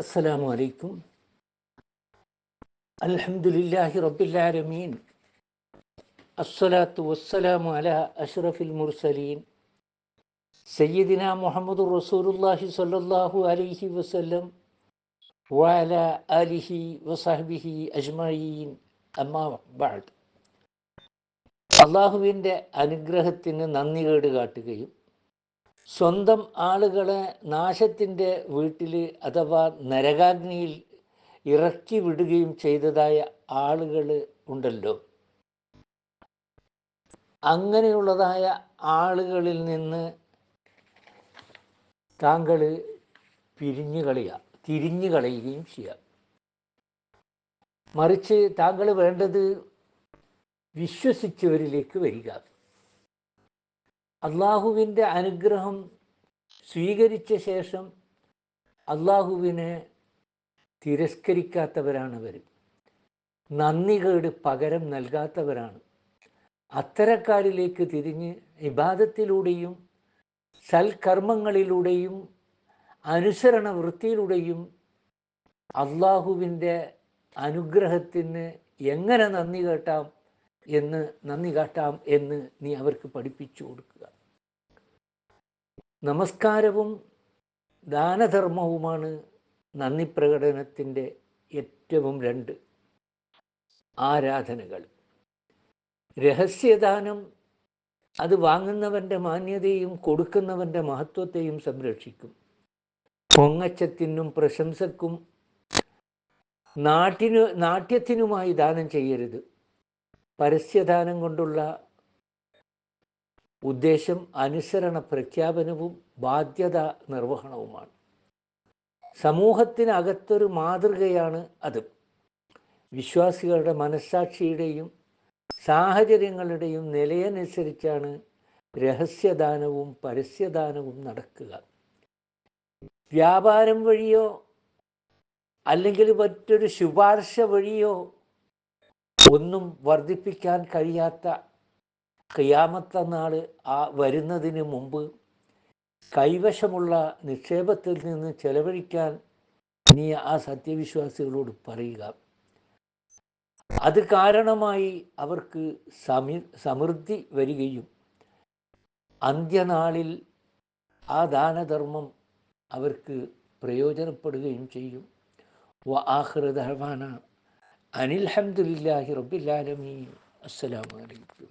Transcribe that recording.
السلام عليكم. الحمد لله رب العالمين. الصلاة والسلام على أشرف المرسلين سيدنا محمد رسول الله صلى الله عليه وسلم وعلى آله وصحبه أجمعين. أما بعد. അള്ളാഹുവിൻ്റെ അനുഗ്രഹത്തിന് നന്ദികേട് കാട്ടുകയും സ്വന്തം ആളുകളെ നാശത്തിൻ്റെ വീട്ടിൽ അഥവാ നരകാഗ്നിയിൽ ഇറക്കി വിടുകയും ചെയ്തതായ ആളുകൾ ഉണ്ടല്ലോ. അങ്ങനെയുള്ളതായ ആളുകളിൽ നിന്ന് താങ്കൾ തിരിഞ്ഞു കളയുകയും ചെയ്യാം. മറിച്ച് താങ്കൾ വേണ്ടത് വിശ്വസിച്ചവരിലേക്ക് വരിക. അള്ളാഹുവിൻ്റെ അനുഗ്രഹം സ്വീകരിച്ച ശേഷം അള്ളാഹുവിനെ തിരസ്കരിക്കാത്തവരാണവർ, നന്ദികേട് പകരം നൽകാത്തവരാണ്. അത്തരക്കാരിലേക്ക് തിരിഞ്ഞ് ഇബാദത്തിലൂടെയും സൽക്കർമ്മങ്ങളിലൂടെയും അനുസരണ വൃത്തിയിലൂടെയും അള്ളാഹുവിൻ്റെ അനുഗ്രഹത്തിന് എങ്ങനെ നന്ദി കാട്ടാം എന്ന് നീ അവർക്ക് പഠിപ്പിച്ചു കൊടുക്കുക. നമസ്കാരവും ദാനധർമ്മവുമാണ് നന്ദി പ്രകടനത്തിൻ്റെ ഏറ്റവും രണ്ട് ആരാധനകൾ. രഹസ്യദാനം അത് വാങ്ങുന്നവൻ്റെ മാന്യതയും കൊടുക്കുന്നവൻ്റെ മഹത്വത്തെയും സംരക്ഷിക്കും. പൊങ്ങച്ചത്തിനും പ്രശംസക്കും നാട്യത്തിനുമായി ദാനം ചെയ്യരുത്. പരസ്യദാനം കൊണ്ടുള്ള ഉദ്ദേശം അനുസരണ പ്രഖ്യാപനവും ബാധ്യത നിർവഹണവുമാണ്. സമൂഹത്തിനകത്തൊരു മാതൃകയാണ് അത്. വിശ്വാസികളുടെ മനസ്സാക്ഷിയുടെയും സാഹചര്യങ്ങളുടെയും നിലയനുസരിച്ചാണ് രഹസ്യദാനവും പരസ്യദാനവും നടക്കുക. വ്യാപാരം വഴിയോ അല്ലെങ്കിൽ മറ്റൊരു ശുപാർശ വഴിയോ ഒന്നും വർദ്ധിപ്പിക്കാൻ കഴിയാത്ത ഖിയാമത്ത് നാൾ വരുന്നതിന് മുമ്പ് കൈവശമുള്ള നിക്ഷേപത്തിൽ നിന്ന് ചെലവഴിക്കാൻ നീ ആ സത്യവിശ്വാസികളോട് പറയുക. അത് കാരണമായി അവർക്ക് സമൃദ്ധി വരികയും അന്ത്യനാളിൽ ആ ദാനധർമ്മം അവർക്ക് പ്രയോജനപ്പെടുകയും ചെയ്യും. വആഖിറു ദഅ്വാനാ അനിൽ ഹംദുലില്ലാഹി റബ്ബിൽ ആലമീൻ. അസ്സലാമു അലൈക്കും.